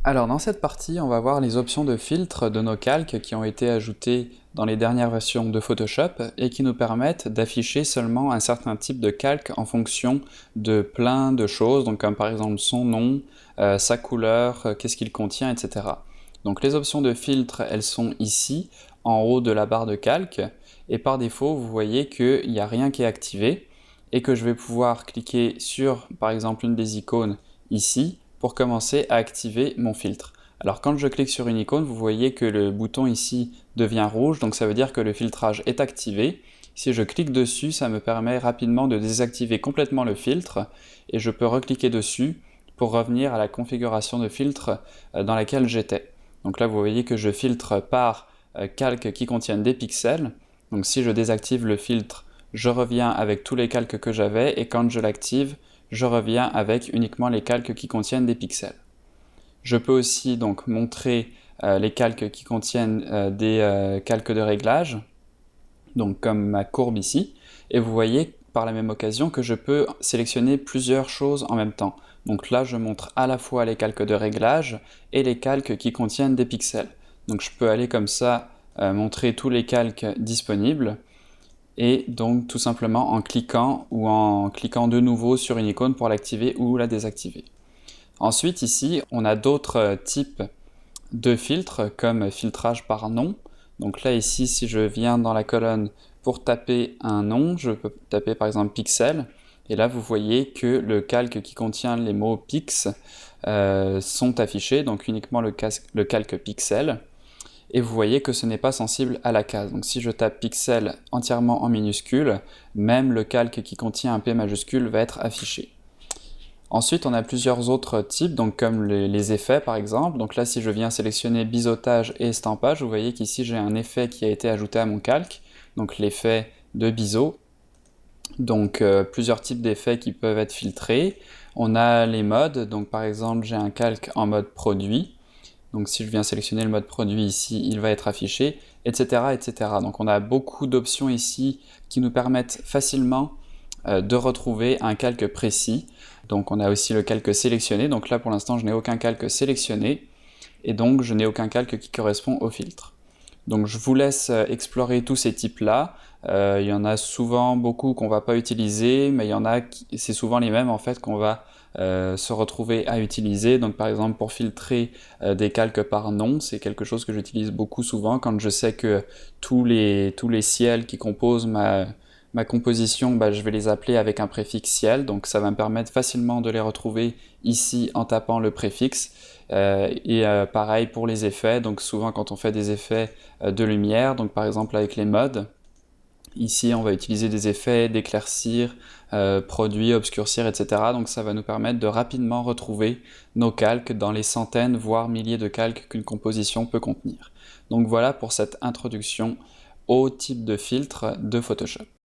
Alors dans cette partie, on va voir les options de filtre de nos calques qui ont été ajoutées dans les dernières versions de Photoshop et qui nous permettent d'afficher seulement un certain type de calque en fonction de plein de choses, donc comme par exemple son nom, sa couleur, qu'est-ce qu'il contient, etc. Donc les options de filtre, elles sont ici, en haut de la barre de calque, et par défaut, vous voyez qu'il n'y a rien qui est activé et que je vais pouvoir cliquer sur, par exemple, une des icônes ici, pour commencer à activer mon filtre. Alors quand je clique sur une icône, vous voyez que le bouton ici devient rouge, donc ça veut dire que le filtrage est activé. Si je clique dessus, ça me permet rapidement de désactiver complètement le filtre et je peux recliquer dessus pour revenir à la configuration de filtre dans laquelle j'étais. Donc là, vous voyez que je filtre par calques qui contiennent des pixels. Donc si je désactive le filtre, je reviens avec tous les calques que j'avais et quand je l'active, je reviens avec uniquement les calques qui contiennent des pixels. Je peux aussi donc montrer les calques qui contiennent des calques de réglage, donc comme ma courbe ici, et vous voyez par la même occasion que je peux sélectionner plusieurs choses en même temps. Donc là, je montre à la fois les calques de réglage et les calques qui contiennent des pixels. Donc je peux aller comme ça montrer tous les calques disponibles et donc tout simplement en cliquant ou en cliquant de nouveau sur une icône pour l'activer ou la désactiver. Ensuite ici, on a d'autres types de filtres comme filtrage par nom. Donc là ici, si je viens dans la colonne pour taper un nom, je peux taper par exemple pixel et là vous voyez que le calque qui contient les mots pix sont affichés, donc uniquement le calque pixel. Et vous voyez que ce n'est pas sensible à la case. Donc si je tape pixel entièrement en minuscule, même le calque qui contient un P majuscule va être affiché. Ensuite, on a plusieurs autres types, donc comme les effets par exemple. Donc là, si je viens sélectionner biseautage et estampage, vous voyez qu'ici j'ai un effet qui a été ajouté à mon calque, donc l'effet de biseau. Donc plusieurs types d'effets qui peuvent être filtrés. On a les modes, donc par exemple j'ai un calque en mode produit. Donc si je viens sélectionner le mode produit ici, il va être affiché, etc. etc. Donc on a beaucoup d'options ici qui nous permettent facilement de retrouver un calque précis. Donc on a aussi le calque sélectionné, donc là pour l'instant je n'ai aucun calque sélectionné, et donc je n'ai aucun calque qui correspond au filtre. Donc je vous laisse explorer tous ces types-là. Il y en a souvent beaucoup qu'on ne va pas utiliser, mais il y en a, c'est souvent les mêmes en fait qu'on va se retrouver à utiliser. Donc par exemple pour filtrer des calques par nom, c'est quelque chose que j'utilise beaucoup souvent quand je sais que tous les ciels qui composent ma composition, je vais les appeler avec un préfixe ciel, donc ça va me permettre facilement de les retrouver ici en tapant le préfixe. Pareil pour les effets, donc souvent quand on fait des effets de lumière, donc par exemple avec les modes, ici on va utiliser des effets d'éclaircir, produit, obscurcir, etc. Donc ça va nous permettre de rapidement retrouver nos calques dans les centaines voire milliers de calques qu'une composition peut contenir. Donc voilà pour cette introduction au type de filtre de Photoshop.